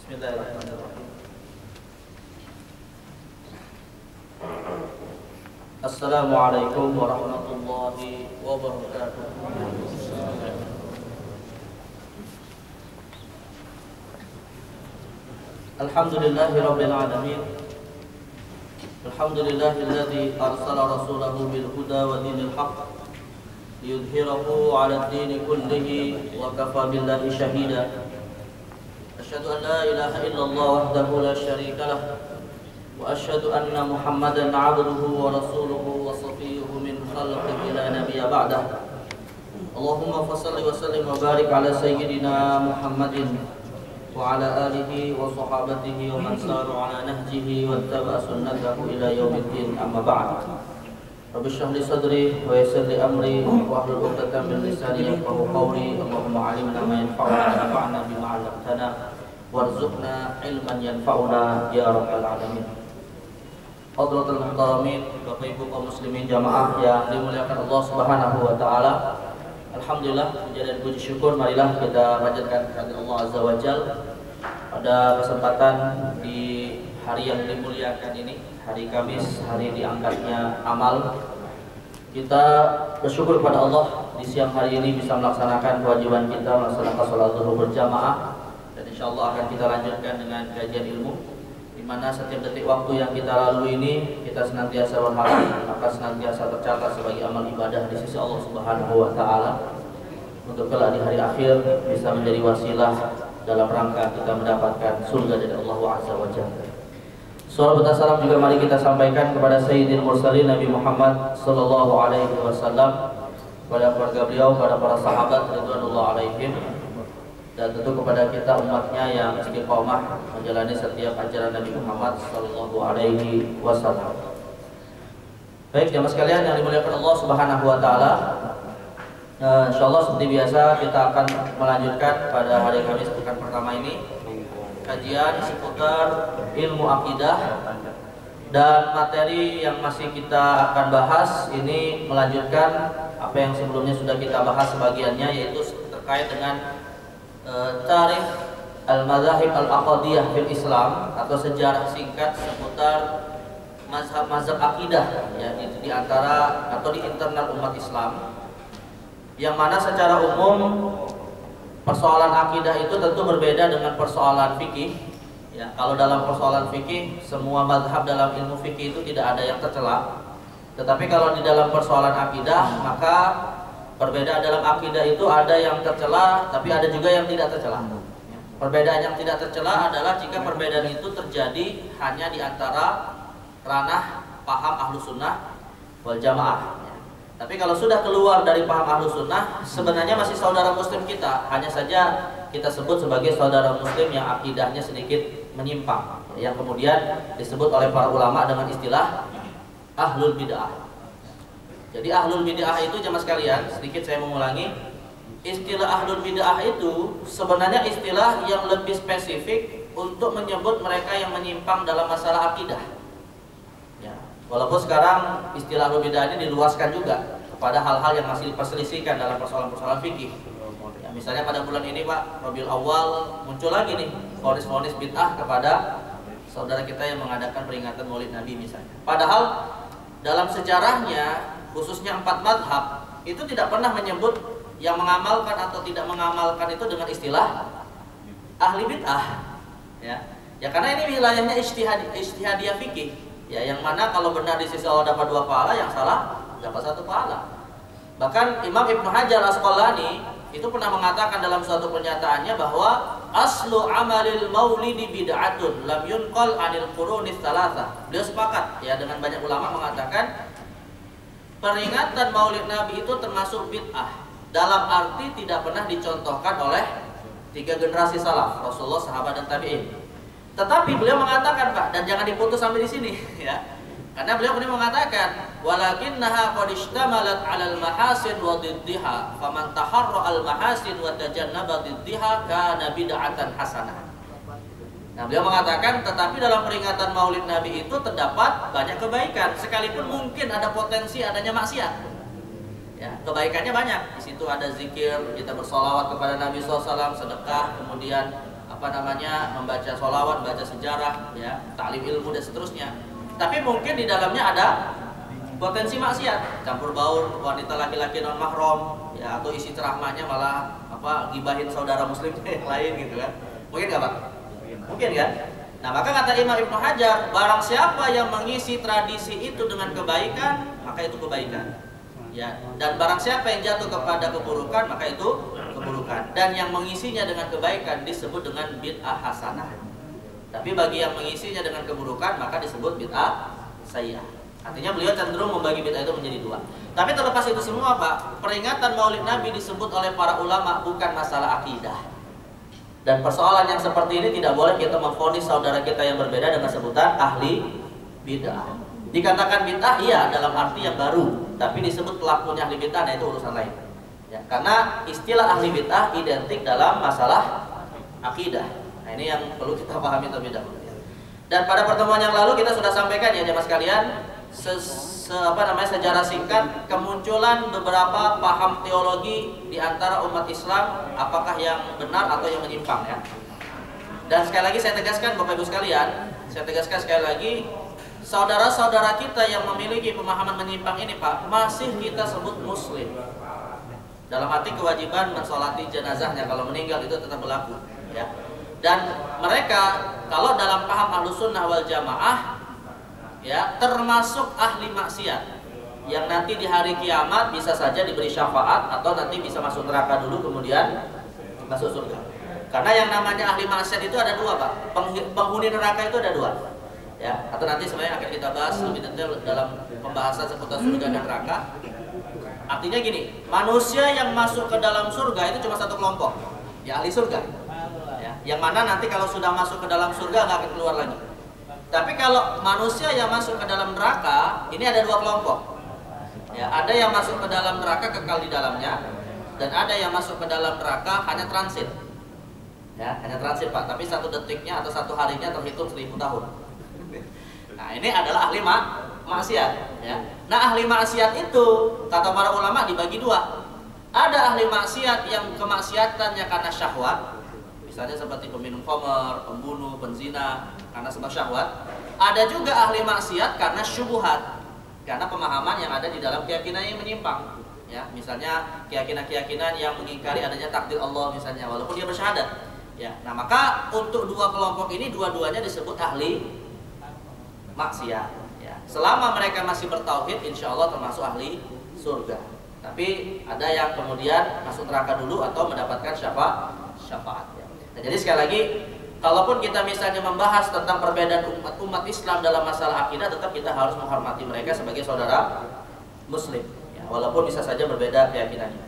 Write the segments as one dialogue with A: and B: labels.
A: Bismillahirrahmanirrahim. Assalamualaikum warahmatullahi wabarakatuh. Alhamdulillahirabbil alamin. Alhamdulillahilladzi arsala rasulahu bil huda wa dinil haqq liyudhhirahu 'alad dini kullihi wa kafa billahi shahida. Asyhadu an la ilaha illallah wahdahu la syarika lah wa asyhadu anna Muhammadan 'abduhu wa rasuluhu wa safiyyuhu min khalqihi la nabiyya ba'dah. Allahumma fashalli wa sallim wa barik ala sayyidina Muhammadin wa ala alihi wa sahabatihi wa man sara ala nahjihi wa ittaba sunnatahu ila yaumiddin, amma ba'd. Rabbi shrah li sadri wa yassir li amri wa hlul 'uqdatam min lisani yafqahu qawli. Allahumma 'allimna ma yanfa'una wa anfa'na bima 'allamtana warzuqna ilman yanfa'una ya rabbal alamin. Hadratul muhtaramin, Bapak Ibu kaum muslimin jamaah yang dimuliakan Allah Subhanahu wa taala. Alhamdulillah, puja dan puji syukur marilah kita panjatkan kehadirat Allah Azza wa Jalla pada kesempatan di hari yang dimuliakan ini, hari Kamis, hari diangkatnya amal. Kita bersyukur kepada Allah di siang hari ini bisa melaksanakan kewajiban kita melaksanakan sholat zuhur berjamaah, dan insyaallah akan kita lanjutkan dengan kajian ilmu, di mana setiap detik waktu yang kita lalui ini kita senantiasa berharap akan senantiasa tercatat sebagai amal ibadah di sisi Allah Subhanahu wa taala, untuk kelak di hari akhir bisa menjadi wasilah dalam rangka kita mendapatkan surga dari Allah Azza wa Jalla. Salawat dan salam juga mari kita sampaikan kepada Sayyidil Mursalin Nabi Muhammad sallallahu alaihi wasallam, kepada keluarga beliau, kepada para sahabat radhiyallahu alaihim, dan tentu kepada kita umatnya yang istiqomah menjalani setiap ajaran Nabi Muhammad sallallahu alaihi wasallam. Baik jamaah sekalian yang dimuliakan Allah Subhanahu wa taala, insyaallah seperti biasa kita akan melanjutkan pada hari Kamis pekan pertama ini kajian seputar ilmu akidah, dan materi yang masih kita akan bahas ini melanjutkan apa yang sebelumnya sudah kita bahas sebagiannya, yaitu terkait dengan tarikh al-mazahib al-aqadiyah fil Islam, atau sejarah singkat seputar mazhab-mazhab akidah ya, di antara atau di internal umat Islam, yang mana secara umum persoalan akidah itu tentu berbeda dengan persoalan fikih. Ya, kalau dalam persoalan fikih, semua mazhab dalam ilmu fikih itu tidak ada yang tercela. Tetapi kalau di dalam persoalan akidah, maka perbedaan dalam akidah itu ada yang tercela, tapi ada juga yang tidak tercela. Perbedaan yang tidak tercela adalah jika perbedaan itu terjadi hanya di antara ranah paham Ahlus Sunnah wal Jamaah. Tapi kalau sudah keluar dari paham Ahlus Sunnah, sebenarnya masih saudara muslim kita, hanya saja kita sebut sebagai saudara muslim yang akidahnya sedikit menyimpang, yang kemudian disebut oleh para ulama dengan istilah Ahlul Bid'ah. Jadi Ahlul Bid'ah itu jemaah sekalian, sedikit saya mengulangi, istilah Ahlul Bid'ah itu sebenarnya istilah yang lebih spesifik untuk menyebut mereka yang menyimpang dalam masalah akidah. Walaupun sekarang istilah Ahlul Bid'ah ini diluaskan juga kepada hal-hal yang masih diperselisihkan dalam persoalan-persoalan fikih. Ya, misalnya pada bulan ini Pak, Rabiul Awal, muncul lagi nih vonis-vonis bid'ah kepada saudara kita yang mengadakan peringatan Maulid Nabi misalnya. Padahal dalam sejarahnya, khususnya 4 madhab, itu tidak pernah menyebut yang mengamalkan atau tidak mengamalkan itu dengan istilah ahli bid'ah. Ya karena ini wilayahnya ijtihadiyah fikih. Ya, yang mana kalau benar di sisi Allah dapat 2 pahala, yang salah dapat 1 pahala. Bahkan Imam Ibnu Hajar Al-Asqalani itu pernah mengatakan dalam suatu pernyataannya bahwa aslu amalil maulidi bid'atun lam yunqal anil qurunis tsalatsah. Beliau sepakat ya dengan banyak ulama mengatakan peringatan Maulid Nabi itu termasuk bid'ah, dalam arti tidak pernah dicontohkan oleh 3 generasi salaf, Rasulullah, sahabat dan tabi'in. Tetapi beliau mengatakan Pak, dan jangan diputus sampai di sini ya. Karena beliau kemudian mengatakan walakinnaha qad ishtamalat 'alal mahasin wa diddiha, faman taharra al mahasin wa tajannaba diddiha kana bid'atan hasanah. Nah, beliau mengatakan tetapi dalam peringatan Maulid Nabi itu terdapat banyak kebaikan, sekalipun mungkin ada potensi adanya maksiat. Ya, kebaikannya banyak. Di situ ada zikir, kita bersolawat kepada Nabi SAW, sedekah, kemudian membaca sholawat, membaca sejarah, ya, taklim ilmu dan seterusnya. Tapi mungkin di dalamnya ada potensi maksiat, campur baur wanita laki-laki non mahram, ya, atau isi ceramahnya malah gibahin saudara muslim yang lain gitu kan. Mungkin nggak Pak? Mungkin kan? Nah, maka kata Imam Ibnu Hajar, barang siapa yang mengisi tradisi itu dengan kebaikan, maka itu kebaikan. Ya, dan barang siapa yang jatuh kepada keburukan, maka itu keburukan. Dan yang mengisinya dengan kebaikan disebut dengan bid'ah hasanah. Tapi bagi yang mengisinya dengan keburukan, maka disebut bid'ah sayyi'ah. Artinya beliau cenderung membagi bid'ah itu menjadi dua. Tapi terlepas itu semua Pak, peringatan Maulid Nabi disebut oleh para ulama bukan masalah akidah. Dan persoalan yang seperti ini tidak boleh kita memvonis saudara kita yang berbeda dengan sebutan ahli bid'ah. Dikatakan bid'ah iya dalam arti yang baru, tapi disebut pelakunya ahli bid'ah, nah itu urusan lain. Ya, karena istilah ahli bid'ah identik dalam masalah akidah. Nah, ini yang perlu kita pahami terlebih dahulu. Dan pada pertemuan yang lalu kita sudah sampaikan ya jemaah sekalian, sejarah singkat kemunculan beberapa paham teologi di antara umat Islam, apakah yang benar atau yang menyimpang ya. Dan sekali lagi saya tegaskan Bapak Ibu sekalian, sekali lagi, saudara-saudara kita yang memiliki pemahaman menyimpang ini Pak, masih kita sebut muslim. Dalam arti kewajiban mensolati jenazahnya kalau meninggal itu tetap berlaku ya. Dan mereka kalau dalam paham Ahlussunnah wal Jamaah ya, termasuk ahli maksiat yang nanti di hari kiamat bisa saja diberi syafaat atau nanti bisa masuk neraka dulu kemudian masuk surga. Karena yang namanya ahli maksiat itu ada dua Pak, penghuni neraka itu ada dua ya, atau nanti sebenarnya akan kita bahas lebih detail dalam pembahasan seputar surga dan neraka. Artinya gini, manusia yang masuk ke dalam surga itu cuma satu kelompok, ya ahli surga ya, yang mana nanti kalau sudah masuk ke dalam surga nggak akan keluar lagi. Tapi kalau manusia yang masuk ke dalam neraka, ini ada dua kelompok. Ya, ada yang masuk ke dalam neraka kekal di dalamnya, dan ada yang masuk ke dalam neraka hanya transit. Ya, hanya transit Pak, tapi satu detiknya atau satu harinya terhitung 1000 tahun. Nah, ini adalah ahli maksiat. Ya. Nah, ahli maksiat itu kata para ulama dibagi dua. Ada ahli maksiat yang kemaksiatannya karena syahwat, misalnya seperti peminum khamr, pembunuh, penzina, karena sebab syahwat. Ada juga ahli maksiat karena syubhat, karena pemahaman yang ada di dalam keyakinan yang menyimpang. Ya, misalnya keyakinan-keyakinan yang mengingkari adanya takdir Allah misalnya, walaupun dia bersyahadat. Ya, nah maka untuk dua kelompok ini dua-duanya disebut ahli maksiat. Ya, selama mereka masih bertauhid, insya Allah termasuk ahli surga. Tapi ada yang kemudian masuk neraka dulu atau mendapatkan syafaat. Ya. Nah, jadi sekali lagi, kalaupun kita misalnya membahas tentang perbedaan umat Islam dalam masalah akidah, tetap kita harus menghormati mereka sebagai saudara muslim ya, walaupun bisa saja berbeda keyakinannya.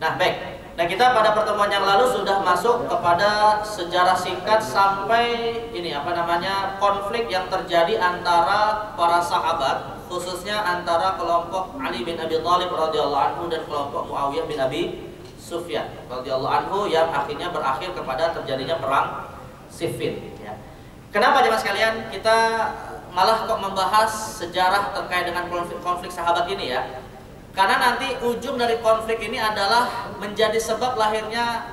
A: Nah baik, nah kita pada pertemuan yang lalu sudah masuk kepada sejarah singkat sampai ini konflik yang terjadi antara para sahabat, khususnya antara kelompok Ali bin Abi Thalib radhiyallahu anhu dan kelompok Muawiyah bin Abi Sufyan radhiyallahu anhu, yang akhirnya berakhir kepada terjadinya perang Siffin ya. Kenapa jemaah sekalian kita malah kok membahas sejarah terkait dengan konflik sahabat ini ya? Karena nanti ujung dari konflik ini adalah menjadi sebab lahirnya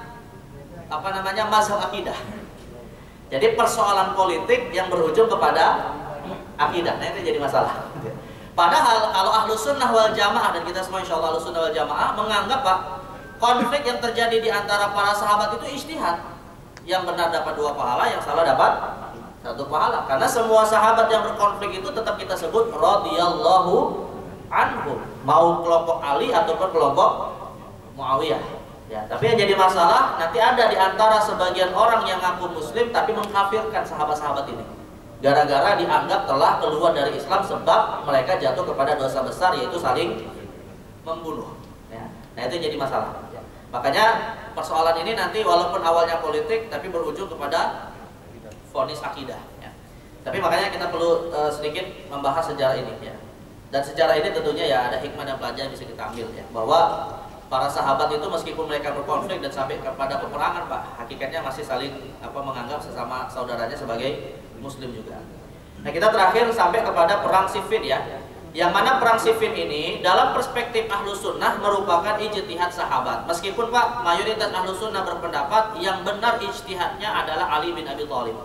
A: mazhab akidah. Jadi persoalan politik yang berujung kepada akidah, nah itu jadi masalah. Padahal kalau Ahlussunnah wal Jamaah, dan kita semua insya Allah Ahlussunnah wal Jamaah menganggap Pak, konflik yang terjadi di antara para sahabat itu ijtihad. Yang benar dapat 2 pahala, yang salah dapat 1 pahala. Karena semua sahabat yang berkonflik itu tetap kita sebut radhiyallahu anhu, mau kelompok Ali ataupun kelompok Muawiyah. Ya, tapi yang jadi masalah nanti ada di antara sebagian orang yang ngaku muslim tapi mengkafirkan sahabat-sahabat ini. Gara-gara dianggap telah keluar dari Islam sebab mereka jatuh kepada dosa besar, yaitu saling membunuh. Ya, nah itu jadi masalah. Ya. Makanya persoalan ini nanti walaupun awalnya politik tapi berujung kepada vonis akidah. Ya. Tapi makanya kita perlu sedikit membahas sejarah ini. Ya. Dan sejarah ini tentunya ya ada hikmah dan pelajaran yang bisa kita ambil ya, bahwa para sahabat itu meskipun mereka berkonflik dan sampai kepada peperangan Pak, hakikatnya masih saling menganggap sesama saudaranya sebagai muslim juga. Nah kita terakhir sampai kepada perang Siffin ya. Yang mana perang Siffin ini dalam perspektif Ahlus Sunnah merupakan ijtihad sahabat. Meskipun Pak, mayoritas Ahlus Sunnah berpendapat yang benar ijtihadnya adalah Ali bin Abi Thalib.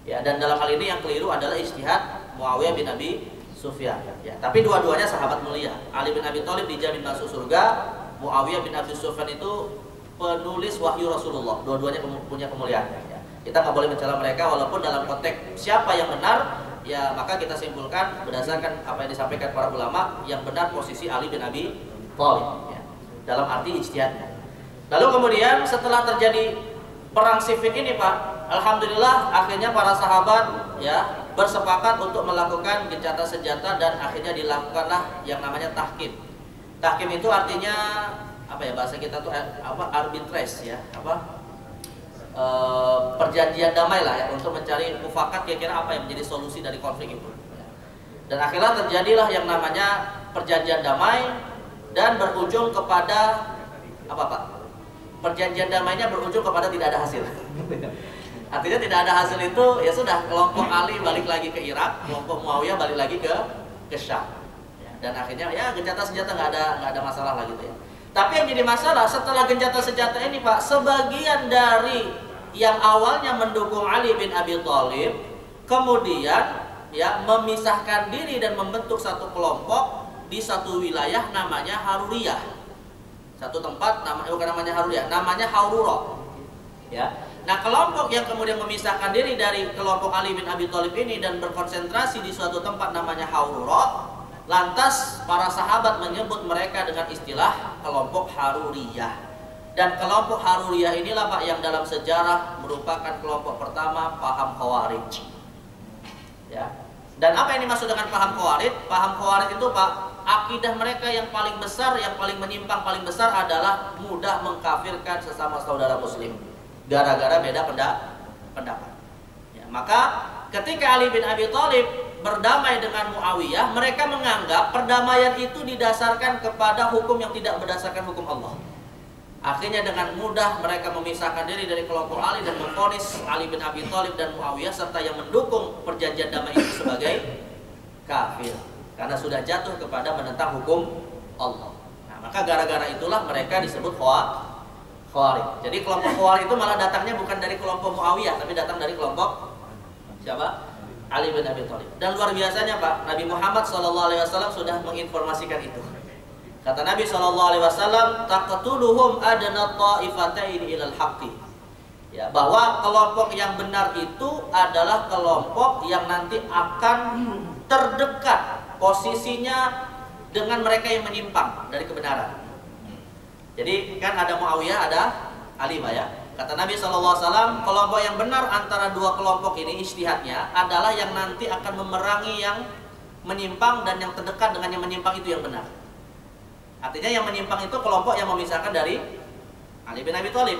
A: Ya, dan dalam hal ini yang keliru adalah ijtihad Muawiyah bin Abi Sufyan. Ya, tapi dua-duanya sahabat mulia. Ali bin Abi Thalib dijamin masuk surga, Muawiyah bin Abi Sufyan itu penulis wahyu Rasulullah. Dua-duanya punya kemuliaan. Ya, kita nggak boleh mencela mereka walaupun dalam konteks siapa yang benar, ya maka kita simpulkan berdasarkan apa yang disampaikan para ulama, yang benar posisi Ali bin Abi Thalib. Ya, dalam arti ijtihadnya. Lalu kemudian setelah terjadi perang Siffin ini Pak, alhamdulillah akhirnya para sahabat ya bersepakat untuk melakukan gencatan senjata dan akhirnya dilakukanlah yang namanya tahkim. Tahkim itu artinya apa ya, bahasa kita tuh apa, arbitrage ya, apa, perjanjian damai lah ya, untuk mencari mufakat kira-kira apa yang menjadi solusi dari konflik itu. Dan akhirnya terjadilah yang namanya perjanjian damai dan berujung kepada apa Pak? Perjanjian damainya berujung kepada tidak ada hasil. Artinya tidak ada hasil itu ya sudah, kelompok Ali balik lagi ke Irak, kelompok Muawiyah balik lagi ke Syam. Dan akhirnya ya gencatan senjata nggak ada masalah lah gitu ya. Tapi yang jadi masalah setelah gencatan senjata ini Pak, sebagian dari yang awalnya mendukung Ali bin Abi Thalib kemudian ya memisahkan diri dan membentuk satu kelompok di satu wilayah namanya Haruriyah. Satu tempat bukan namanya Haruriyah, namanya Haurura. Ya. Nah, kelompok yang kemudian memisahkan diri dari kelompok Ali bin Abi Thalib ini dan berkonsentrasi di suatu tempat namanya Haurura, lantas para sahabat menyebut mereka dengan istilah kelompok Haruriyah. Dan kelompok Haruriyah inilah Pak yang dalam sejarah merupakan kelompok pertama paham Khawarij. Ya. Dan apa yang dimaksud dengan paham Khawarij? Paham Khawarij itu Pak, akidah mereka yang paling besar, yang paling menyimpang paling besar adalah mudah mengkafirkan sesama saudara muslim gara-gara beda pendapat. Ya, maka ketika Ali bin Abi Thalib berdamai dengan Muawiyah, mereka menganggap perdamaian itu didasarkan kepada hukum yang tidak berdasarkan hukum Allah. Akhirnya dengan mudah mereka memisahkan diri dari kelompok Ali dan memvonis Ali bin Abi Thalib dan Muawiyah serta yang mendukung perjanjian damai itu sebagai kafir karena sudah jatuh kepada menentang hukum Allah. Nah, maka gara-gara itulah mereka disebut Khawarij. Jadi kelompok Khawarij itu malah datangnya bukan dari kelompok Muawiyah, tapi datang dari kelompok siapa? Ali bin Abi Thalib. Dan luar biasanya Pak, Nabi Muhammad SAW sudah menginformasikan itu. Kata Nabi SAW, taqtuluhum adna ta'ifataini ilal haqqi. Ya, bahwa kelompok yang benar itu adalah kelompok yang nanti akan terdekat posisinya dengan mereka yang menyimpang dari kebenaran. Jadi kan ada Muawiyah, ada Ali Pak ya. Kata Nabi SAW, kelompok yang benar antara dua kelompok ini ijtihadnya adalah yang nanti akan memerangi yang menyimpang, dan yang terdekat dengan yang menyimpang itu yang benar. Artinya yang menyimpang itu kelompok yang memisahkan dari Ali bin Abi Thalib,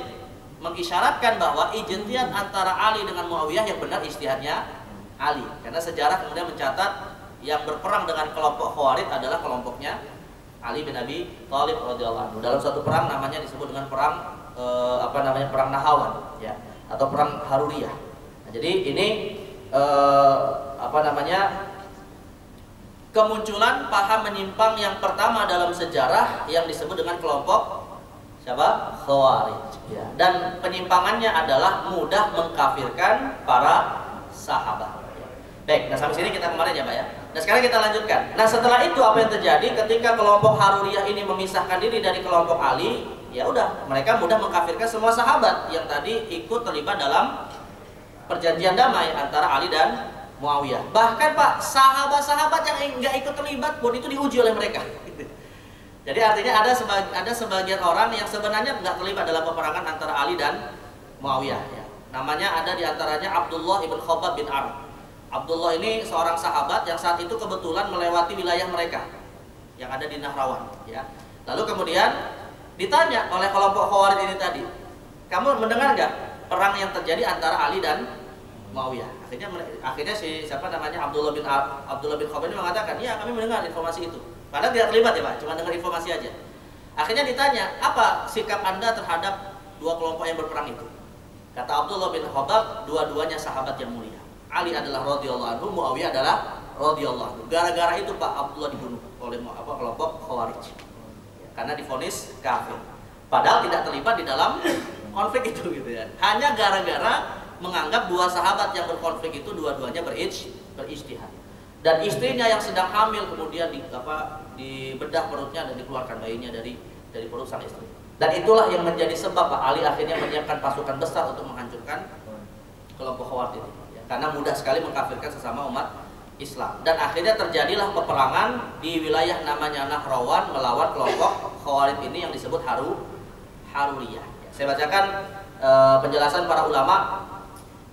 A: mengisyaratkan bahwa ijtihad antara Ali dengan Muawiyah yang benar ijtihadnya Ali. Karena sejarah kemudian mencatat yang berperang dengan kelompok Khawarij adalah kelompoknya Ali bin Abi Thalib radhiyallahu anhu. Dalam satu perang namanya disebut dengan perang perang Nahawan ya, atau perang Haruriyah. Nah, jadi ini kemunculan paham menyimpang yang pertama dalam sejarah yang disebut dengan kelompok siapa? Khawarij ya. Dan penyimpangannya adalah mudah mengkafirkan para sahabat. Baik, nah sampai sini kita kemarin ya Pak ya. Nah sekarang kita lanjutkan. Nah setelah itu apa yang terjadi ketika kelompok Haruriyah ini memisahkan diri dari kelompok Ali? Ya udah, mereka mudah mengkafirkan semua sahabat yang tadi ikut terlibat dalam perjanjian damai antara Ali dan Muawiyah. Bahkan Pak, sahabat-sahabat yang nggak ikut terlibat pun itu diuji oleh mereka. Jadi artinya ada sebagian orang yang sebenarnya nggak terlibat dalam peperangan antara Ali dan Muawiyah. Ya. Namanya ada di antaranya Abdullah ibn Khabbab bin Arb. Abdullah ini seorang sahabat yang saat itu kebetulan melewati wilayah mereka yang ada di Nahrawan. Ya. Lalu kemudian ditanya oleh kelompok Khawarij ini tadi, kamu mendengar nggak perang yang terjadi antara Ali dan Muawiyah? Akhirnya si siapa namanya Abdullah bin Khabbab ini mengatakan, iya kami mendengar informasi itu. Padahal tidak terlibat ya Pak, cuma dengar informasi aja. Akhirnya ditanya, apa sikap Anda terhadap dua kelompok yang berperang itu? Kata Abdullah bin Khabbab, dua-duanya sahabat yang mulia. Ali adalah radhiyallahu anhu, Muawiyah adalah radhiyallahu anhu. Gara-gara itu Pak Abdullah dibunuh oleh kelompok Khawarij. Karena divonis kafir. Padahal tidak terlibat di dalam konflik itu gitu ya. Hanya gara-gara menganggap dua sahabat yang berkonflik itu dua-duanya berijtihad. Dan istrinya yang sedang hamil kemudian dibedah perutnya dan dikeluarkan bayinya dari perut sang istri. Dan itulah yang menjadi sebab Pak Ali akhirnya menyiapkan pasukan besar untuk menghancurkan kelompok Khawarij ini. Ya, karena mudah sekali mengkafirkan sesama umat Islam. Dan akhirnya terjadilah peperangan di wilayah namanya Nahrawan melawan kelompok Khawarij ini yang disebut Haruriyah. Ya, saya bacakan penjelasan para ulama.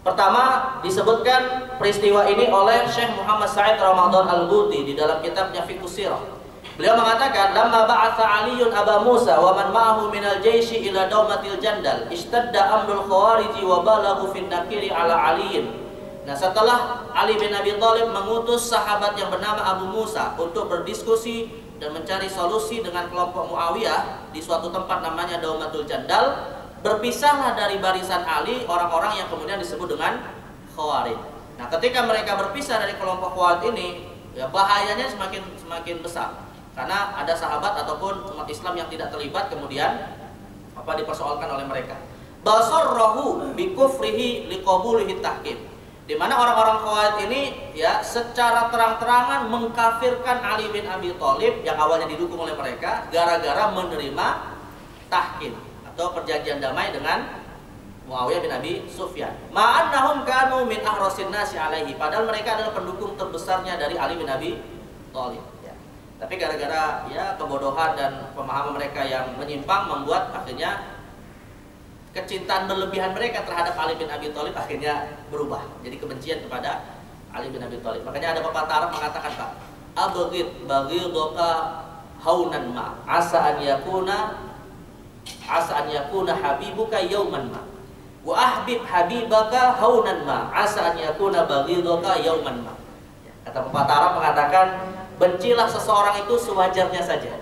A: Pertama disebutkan peristiwa ini oleh Syekh Muhammad Sa'id Ramadan Al-Buti di dalam kitabnya Fiqhus Sirah. Beliau mengatakan, "Lamma ba'atha 'Aliyyun Aba Musa wa man ma'ahu minal jaisi ila daumatil jandal, ishtadda amrul khawarij wa balaghu fin nakiri 'ala 'Aliyyin." Nah, setelah Ali bin Abi Thalib mengutus sahabat yang bernama Abu Musa untuk berdiskusi dan mencari solusi dengan kelompok Muawiyah di suatu tempat namanya Daumatul Jandal, berpisahlah dari barisan Ali orang-orang yang kemudian disebut dengan Khawarij. Nah, ketika mereka berpisah dari kelompok Khawarij ini, ya bahayanya semakin besar. Karena ada sahabat ataupun umat Islam yang tidak terlibat kemudian dipersoalkan oleh mereka. Basarrahu bi kufrihi liqabulihi tahkim. Di mana orang-orang Khawarij ini ya secara terang-terangan mengkafirkan Ali bin Abi Thalib yang awalnya didukung oleh mereka gara-gara menerima tahkim atau perjanjian damai dengan Muawiyah bin Abi Sufyan. Ma'annahum kanu min ahrasin nasi alaihi, padahal mereka adalah pendukung terbesarnya dari Ali bin Abi Thalib ya. Tapi gara-gara ya kebodohan dan pemahaman mereka yang menyimpang membuat akhirnya kecintaan berlebihan mereka terhadap Ali bin Abi Thalib akhirnya berubah jadi kebencian kepada Ali bin Abi Thalib. Makanya ada pepatah Arab mengatakan, Pak, abghid baghidaka haunan ma asa an yakuna habibuka yauman ma wa ahbib habibaka haunan ma asa an yakuna baghidaka yauman ma. Kata pepatah Arab mengatakan, bencilah seseorang itu sewajarnya saja,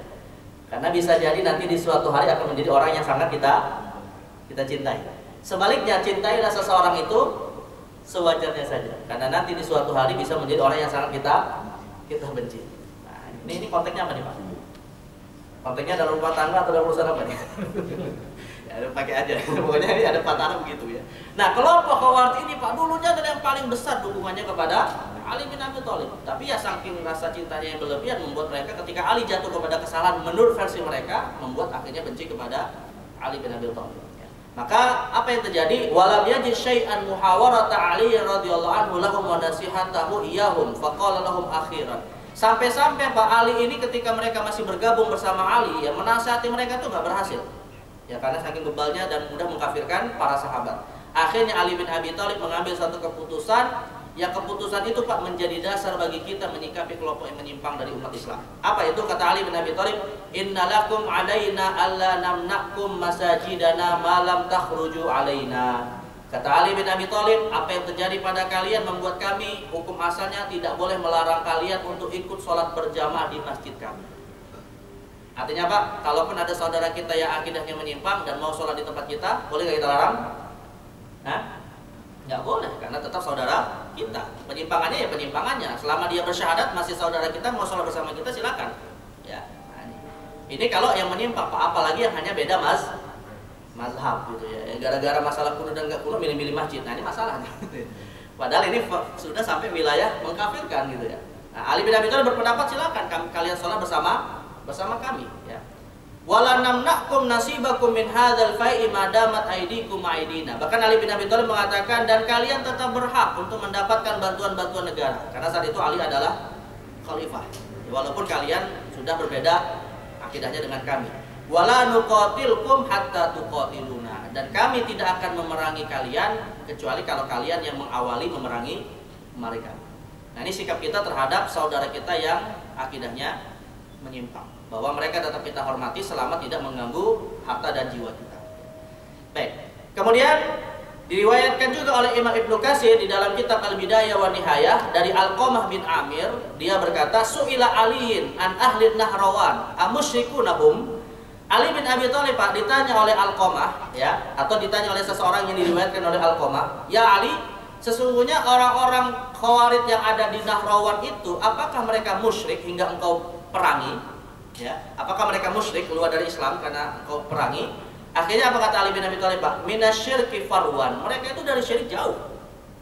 A: karena bisa jadi nanti di suatu hari akan menjadi orang yang sangat kita cintai. Sebaliknya, cintailah seseorang itu sewajarnya saja, karena nanti di suatu hari bisa menjadi orang yang sangat kita benci. Nah, ini konteksnya apa nih Pak? Konteksnya dalam rumah tangga atau dalam urusan apa nih? Ya, pakai aja. Pokoknya ini ada patah begitu ya. Nah, kelompok Khawarij ini Pak dulunya adalah yang paling besar dukungannya kepada Ali bin Abi Thalib. Tapi ya saking rasa cintanya yang berlebihan membuat mereka ketika Ali jatuh kepada kesalahan menurut versi mereka membuat akhirnya benci kepada Ali bin Abi Thalib. Maka apa yang terjadi? Walam yajid syai'an muhawarata Ali radhiyallahu anhu lahum wa nasihatahu iyahum faqala lahum akhiran. Sampai-sampai Pak Ali ini ketika mereka masih bergabung bersama Ali, ya menasihati mereka itu nggak berhasil. Ya karena saking bebalnya dan mudah mengkafirkan para sahabat. Akhirnya Ali bin Abi Thalib mengambil satu keputusan, yang keputusan itu Pak menjadi dasar bagi kita menyikapi kelompok yang menyimpang dari umat Islam. Apa itu? Kata Ali bin Abi Thalib, "Innalakum alaina alla namnakum masajidana ma lam takhruju alaina." Kata Ali bin Abi Thalib, apa yang terjadi pada kalian membuat kami hukum asalnya tidak boleh melarang kalian untuk ikut sholat berjamaah di masjid kami. Artinya Pak, kalaupun ada saudara kita yang akidahnya menyimpang dan mau sholat di tempat kita, boleh nggak kita larang? Hah? Nggak boleh, karena tetap saudara kita. Penyimpangannya ya penyimpangannya. Selama dia bersyahadat masih saudara kita, mau sholat bersama kita silakan. Ya, nah ini kalau yang menyimpang, Pak, apalagi yang hanya beda mazhab gitu ya. Gara-gara masalah kuno dan nggak kuno milih-milih masjid. Nah ini masalahnya. Padahal ini sudah sampai wilayah mengkafirkan gitu ya. Nah, Ali bin Abi Thalib berpendapat silakan kalian sholat bersama kami. Ya. Wala namnakum nasibakum min hadzal fai'i madamat aidikum aidina. Bahkan Ali bin Abi Thalib mengatakan, dan kalian tetap berhak untuk mendapatkan bantuan-bantuan negara. Karena saat itu Ali adalah khalifah. Walaupun kalian sudah berbeda akidahnya dengan kami. Wala nuqatilkum hatta tuqatiluna. Dan kami tidak akan memerangi kalian kecuali kalau kalian yang mengawali memerangi mereka. Nah, ini sikap kita terhadap saudara kita yang akidahnya menyimpang, bahwa mereka tetap kita hormati selama tidak mengganggu harta dan jiwa kita. Baik. Kemudian diriwayatkan juga oleh Imam Ibnu Katsir di dalam kitab Al-Bidayah wa Nihayah dari Alqamah bin Amir, dia berkata, "Su'ila Aliin an ahli Nahrawan amusyrikuunahum." Ali bin Abi Thalib Pak ditanya oleh Alqamah ya, atau ditanya oleh seseorang yang diriwayatkan oleh Alqamah, "Ya Ali, sesungguhnya orang-orang Khawarij yang ada di Nahrawan itu, apakah mereka musyrik hingga engkau perangi? Ya, apakah mereka musyrik keluar dari Islam karena engkau perangi? Akhirnya apa kata Ali bin Abi Thalib, Pak? Minasyirki farwan. Mereka itu dari syirik jauh.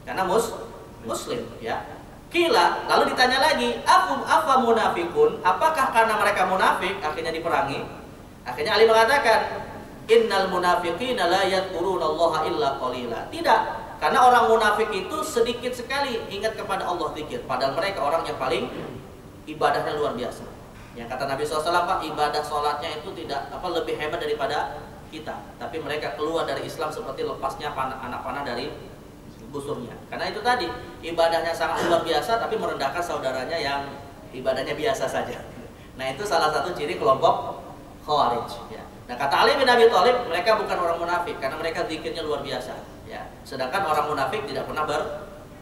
A: Karena muslim, ya. Kila, lalu ditanya lagi, afa munafikun? Apakah karena mereka munafik akhirnya diperangi? Akhirnya Ali mengatakan, innal munafiqina la yadhkurunallaha illa qalila. Tidak, karena orang munafik itu sedikit sekali ingat kepada Allah zikir, padahal mereka orang yang paling ibadahnya luar biasa. Yang kata Nabi SAW, Pak, ibadah sholatnya itu tidak lebih hebat daripada kita, tapi mereka keluar dari Islam seperti lepasnya anak panah dari busurnya. Karena itu tadi, ibadahnya sangat luar biasa tapi merendahkan saudaranya yang ibadahnya biasa saja. Nah, itu salah satu ciri kelompok Khawarij, ya. Nah, kata Ali bin Abi Thalib, mereka bukan orang munafik karena mereka zikirnya luar biasa, ya. Sedangkan orang munafik tidak pernah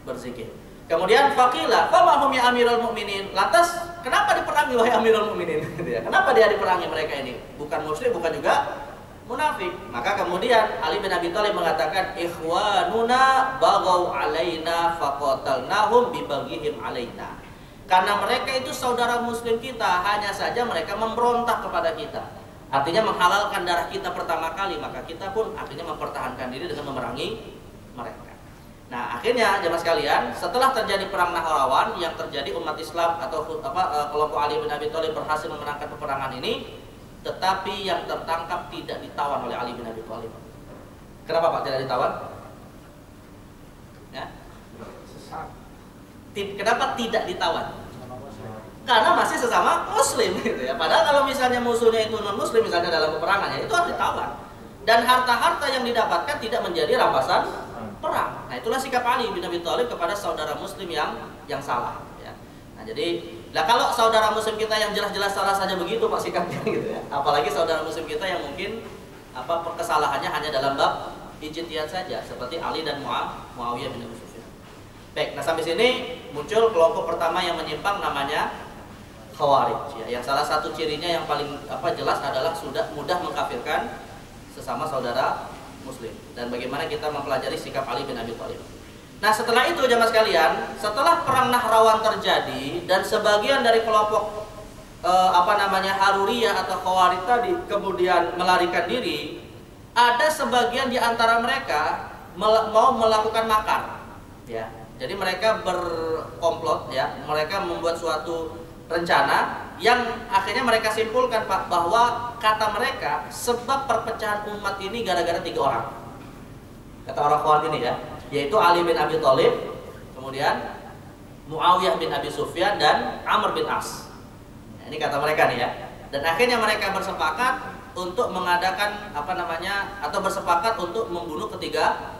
A: berzikir. Kemudian faqila, "Fama hum ya Amirul Mukminin?" Lantas, kenapa diperangi wahai Amirul Mukminin? Kenapa dia diperangi mereka ini? Bukan muslim, bukan juga munafik. Maka kemudian Ali bin Abi Thalib mengatakan, "Ikhwanuna baghaw alaina faqatalnahum bibaghihim alaina." Karena mereka itu saudara muslim kita, hanya saja mereka memberontak kepada kita. Artinya menghalalkan darah kita pertama kali, maka kita pun akhirnya mempertahankan diri dengan memerangi mereka. Nah, akhirnya jemaah sekalian, setelah terjadi perang Nahrawan yang terjadi umat Islam atau kelompok Ali bin Abi Thalib berhasil memenangkan peperangan ini, tetapi yang tertangkap tidak ditawan oleh Ali bin Abi Thalib. Kenapa, Pak, tidak ditawan? Ya? Kenapa tidak ditawan? Karena masih sesama muslim gitu ya. Padahal kalau misalnya musuhnya itu non muslim, misalnya dalam peperangan, ya itu harus ditawan. Dan harta-harta yang didapatkan tidak menjadi rampasan perang. Nah, itulah sikap Ali bin Abi Thalib kepada saudara muslim yang salah, ya. Nah, jadi kalau saudara muslim kita yang jelas-jelas salah saja begitu Pak sikapnya gitu ya. Apalagi saudara muslim kita yang mungkin kesalahannya hanya dalam bab ijtihad saja, seperti Ali dan Muawiyah bin Abi Sufyan. Baik, nah sampai sini muncul kelompok pertama yang menyimpang, namanya Khawarij, ya. Yang salah satu cirinya yang paling jelas adalah sudah mudah mengkafirkan sesama saudara muslim. Dan bagaimana kita mempelajari sikap Ali bin Abi Thalib. Nah, setelah itu jemaah sekalian, setelah perang Nahrawan terjadi dan sebagian dari kelompok Haruriyah atau Khawarij tadi kemudian melarikan diri, ada sebagian di antara mereka mau melakukan makar, ya. Jadi mereka berkomplot, ya. Mereka membuat suatu rencana yang akhirnya mereka simpulkan, Pak, bahwa kata mereka sebab perpecahan umat ini gara-gara 3 orang. Kata orang Khawarij ini, ya, yaitu Ali bin Abi Thalib, kemudian Muawiyah bin Abi Sufyan dan Amr bin As. Nah, ini kata mereka nih, ya. Dan akhirnya mereka bersepakat untuk mengadakan atau bersepakat untuk membunuh ketiga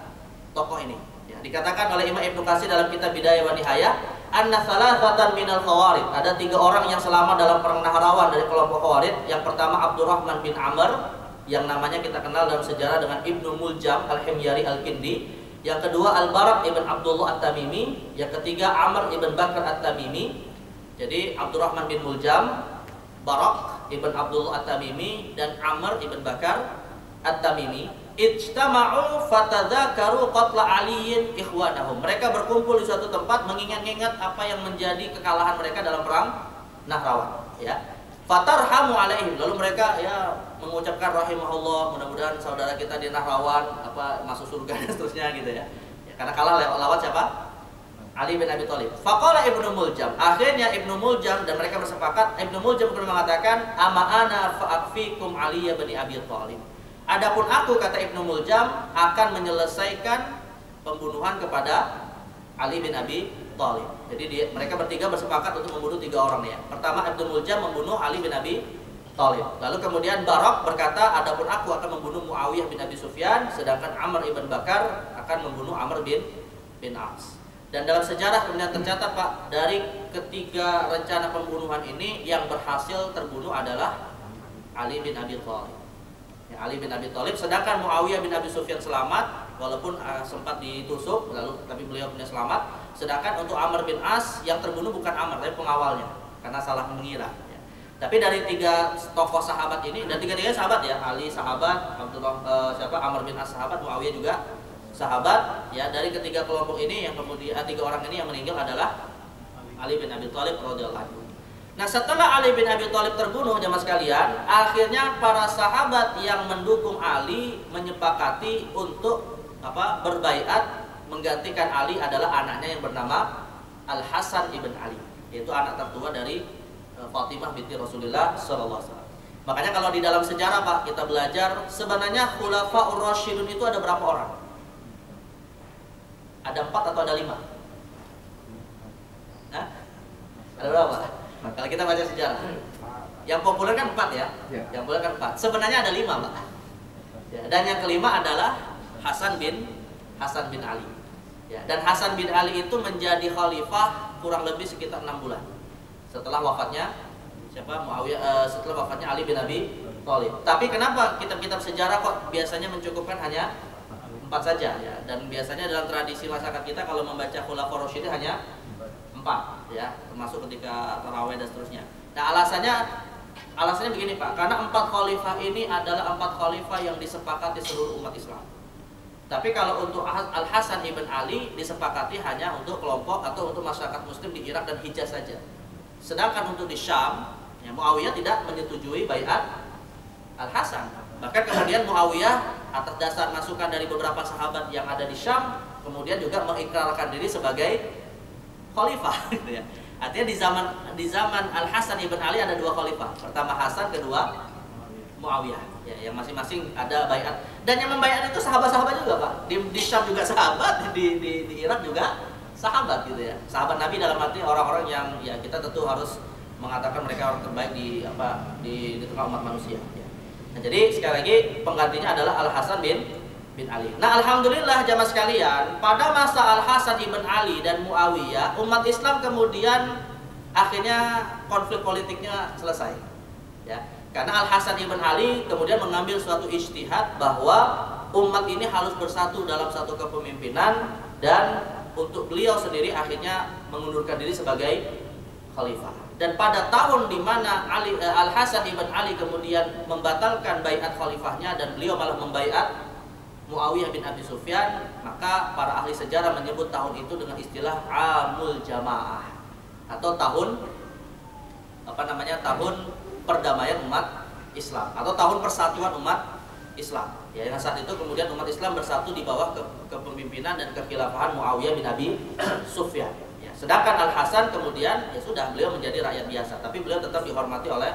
A: tokoh ini. Ya, dikatakan oleh Imam Ibnu Katsir dalam kitab Bidayah wa Nihayah, anna salasatan minal Khawarij, ada 3 orang yang selamat dalam perang Nahrawan dari kelompok Khawarij. Yang pertama Abdurrahman bin Amr, yang namanya kita kenal dalam sejarah dengan Ibnu Muljam Al-Himyari Al-Kindi. Yang kedua Al-Barak ibn Abdullah At-Tamimi. Yang ketiga Amr ibn Bakar At-Tamimi. Jadi Abdurrahman bin Muljam, Barak ibn Abdullah At-Tamimi, dan Amr ibn Bakar At-Tamimi. Ijtama'u fatadzakaru qatla aliyin ikhwanahum. Mereka berkumpul di suatu tempat mengingat-ingat apa yang menjadi kekalahan mereka dalam perang Nahrawan, ya. Fatarhamu alaihim, lalu mereka mengucapkan rahimahullah, mudah-mudahan saudara kita di Nahrawan masuk surga dan seterusnya gitu, ya. Karena kalah lewat siapa? Ali bin Abi Thalib. Faqala Ibnu Muljam, akhirnya Ibnu Muljam dan mereka bersepakat. Ibnu Muljam kemudian mengatakan, ama ana fa'akfikum Ali bin Abi Thalib. Adapun aku, kata Ibnu Muljam, akan menyelesaikan pembunuhan kepada Ali bin Abi Thalib. Jadi mereka bertiga bersepakat untuk membunuh 3 orang, ya. Pertama Ibnu Muljam membunuh Ali bin Abi Thalib. Lalu kemudian Barak berkata, adapun aku akan membunuh Muawiyah bin Abi Sufyan, sedangkan Amr ibn Bakar akan membunuh Amr bin As. Dan dalam sejarah kemudian tercatat, Pak, dari ketiga rencana pembunuhan ini yang berhasil terbunuh adalah Ali bin Abi Thalib. Ya, Ali bin Abi Thalib, sedangkan Muawiyah bin Abi Sufyan selamat walaupun sempat ditusuk, tapi beliau punya selamat. Sedangkan untuk Amr bin As yang terbunuh bukan Amr tapi pengawalnya karena salah mengira, ya. Tapi dari 3 tokoh sahabat ini, dan 3-tiganya sahabat, ya. Ali sahabat, Amr bin As sahabat, Muawiyah juga sahabat, ya, dari ketiga kelompok ini yang kemudian tiga orang ini yang meninggal adalah Ali bin Abi Thalib radhiyallahu anhu. Nah, setelah Ali bin Abi Thalib terbunuh, jamaah sekalian, akhirnya para sahabat yang mendukung Ali menyepakati untuk berbaiat menggantikan Ali adalah anaknya yang bernama Al Hasan ibn Ali, yaitu anak tertua dari Fatimah binti Rasulullah sallallahu alaihi wasallam. Makanya kalau di dalam sejarah Pak kita belajar sebenarnya Khulafaur Rasyidun itu ada berapa orang? Ada 4 atau ada 5? Hah? Ada berapa? Kalau kita baca sejarah, yang populer kan 4 ya. Yang populer kan 4. Sebenarnya ada 5 Pak. Ya, dan yang kelima adalah Hasan bin Ali. Ya, dan Hasan bin Ali itu menjadi khalifah kurang lebih sekitar 6 bulan setelah wafatnya Muawiyah, setelah wafatnya Ali bin Abi Thalib. Tapi kenapa kitab-kitab sejarah kok biasanya mencukupkan hanya 4 saja ya? Dan biasanya dalam tradisi masyarakat kita kalau membaca Khulafaur Rasyidin hanya 4 ya, termasuk ketika tarawih dan seterusnya. Nah, alasannya begini Pak, karena 4 khalifah ini adalah 4 khalifah yang disepakati seluruh umat Islam. Tapi kalau untuk Al Hasan ibn Ali disepakati hanya untuk kelompok atau untuk masyarakat Muslim di Irak dan Hijaz saja. Sedangkan untuk di Syam, ya, Muawiyah tidak menyetujui baiat Al Hasan. Bahkan kemudian Muawiyah atas dasar masukan dari beberapa sahabat yang ada di Syam, kemudian juga mengikrarkan diri sebagai khalifah. Gitu ya. Artinya di zaman Al Hasan ibn Ali ada 2 khalifah. Pertama Hasan, kedua Muawiyah. Ya, yang masing-masing ada baiat. Dan yang membaiat itu sahabat-sahabat juga Pak. Di Syam juga sahabat, di Irak juga sahabat gitu ya. Sahabat Nabi dalam arti orang-orang yang ya kita tentu harus mengatakan mereka orang terbaik di tengah umat manusia ya. Nah, jadi sekali lagi penggantinya adalah Al Hasan bin Ali. Nah, alhamdulillah jamaah sekalian, pada masa Al Hasan ibn Ali dan Muawiyah, umat Islam kemudian akhirnya konflik politiknya selesai. Ya. Karena Al Hasan ibn Ali kemudian mengambil suatu ijtihad bahwa umat ini harus bersatu dalam satu kepemimpinan, dan untuk beliau sendiri akhirnya mengundurkan diri sebagai khalifah. Dan pada tahun di mana Al Hasan ibn Ali kemudian membatalkan baiat khalifahnya dan beliau malah membaiat Muawiyah bin Abi Sufyan, maka para ahli sejarah menyebut tahun itu dengan istilah Amul Jamaah, atau tahun tahun perdamaian umat Islam, atau tahun persatuan umat Islam. Ya, yang saat itu kemudian umat Islam bersatu di bawah kepemimpinan dan kekhilafahan Muawiyah bin Abi Sufyan. Ya, sedangkan Al Hasan kemudian ya sudah, beliau menjadi rakyat biasa, tapi beliau tetap dihormati oleh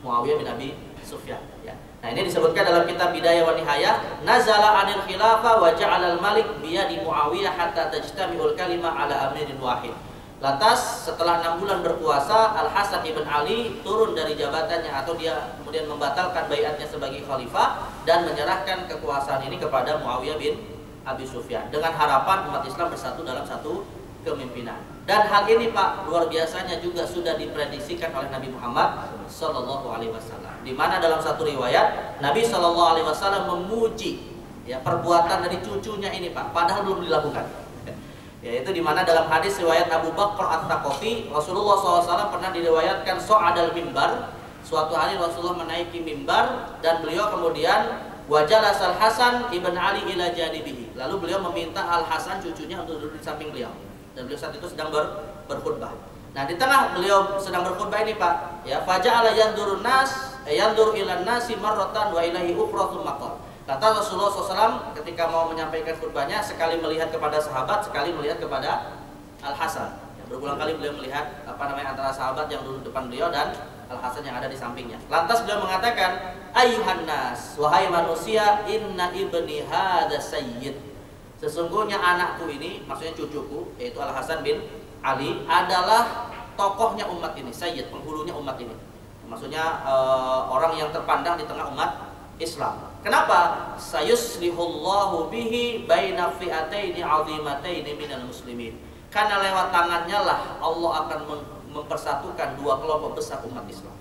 A: Muawiyah bin Abi Sufyan. Ya. Nah, ini disebutkan dalam kitab Bidayah wa Nihayah, nazala anil khilafah wa ja'ala al-malik biyadi Muawiyah hatta tajtami'ul kalimah ala amirin wahid. Lantas setelah 6 bulan berkuasa, Al Hasan ibn Ali turun dari jabatannya, atau dia kemudian membatalkan baiatnya sebagai khalifah dan menyerahkan kekuasaan ini kepada Muawiyah bin Abi Sufyan dengan harapan umat Islam bersatu dalam satu kepemimpinan. Dan hal ini Pak, luar biasanya juga sudah diprediksikan oleh Nabi Muhammad sallallahu alaihi wasallam. Di mana dalam satu riwayat Nabi sallallahu alaihi wasallam memuji ya perbuatan dari cucunya ini Pak, padahal belum dilakukan. Yaitu di mana dalam hadis riwayat Abu Bakar At-Taqafi, Rasulullah SAW pernah diriwayatkan so'adal mimbar. Suatu hari Rasulullah menaiki mimbar dan beliau kemudian wajalas Al Hasan ibn Ali ila janibihi. Lalu beliau meminta Al Hasan cucunya untuk duduk di samping beliau. Dan beliau saat itu sedang berkhutbah. Nah, di tengah beliau sedang berkhutbah ini Pak, ya faja'ala yanzurun nas yanzur ilan nasi marratan wa ilahi ukhra tsumma qala. Kata Rasulullah SAW ketika mau menyampaikan khutbahnya, sekali melihat kepada sahabat, sekali melihat kepada Al Hasan. Ya, berulang kali beliau melihat antara sahabat yang duduk depan beliau dan Al Hasan yang ada di sampingnya. Lantas beliau mengatakan, "Ayyuhan nas, wahai manusia, inna ibni hadza sayyid." Sesungguhnya anakku ini, maksudnya cucuku, yaitu Al Hasan bin Ali, adalah tokohnya umat ini, sayyid, penghulunya umat ini. Maksudnya orang yang terpandang di tengah umat Islam. Kenapa? Sayuslihullahu bihi baina fi'ataini 'azimataini minal muslimin. Karena lewat tangannya lah Allah akan mempersatukan 2 kelompok besar umat Islam.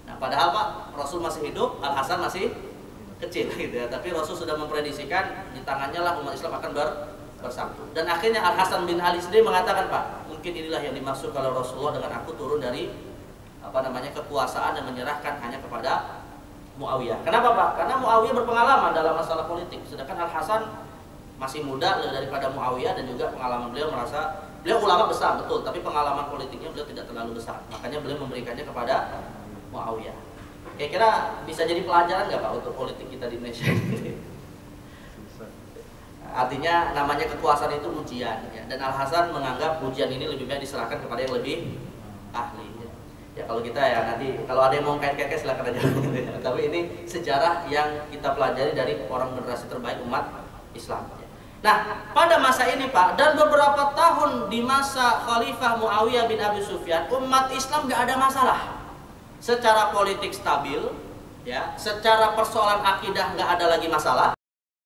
A: Nah, padahal Pak, Rasul masih hidup, Al Hasan masih kecil gitu ya. Tapi Rasul sudah memprediksikan di tangannya lah umat Islam akan bersatu. Dan akhirnya Al Hasan bin Ali sendiri mengatakan, Pak, mungkin inilah yang dimaksud kalau Rasulullah dengan aku turun dari kekuasaan dan menyerahkan hanya kepada Muawiyah. Kenapa Pak? Karena Muawiyah berpengalaman dalam masalah politik, sedangkan Al Hasan masih muda daripada Muawiyah, dan juga pengalaman beliau merasa beliau ulama besar betul, tapi pengalaman politiknya beliau tidak terlalu besar. Makanya beliau memberikannya kepada Muawiyah. Kira-kira bisa jadi pelajaran nggak Pak untuk politik kita di Indonesia ini? Artinya namanya kekuasaan itu ujian, ya. Dan Al Hasan menganggap ujian ini lebih baik diserahkan kepada yang lebih ahli. Ya kalau kita ya nanti kalau ada yang mau kait-kaitnya silakan aja. Tapi ini sejarah yang kita pelajari dari orang generasi terbaik umat Islam. Nah, pada masa ini Pak, dan beberapa tahun di masa Khalifah Muawiyah bin Abi Sufyan, umat Islam gak ada masalah. Secara politik stabil, ya, secara persoalan akidah gak ada lagi masalah.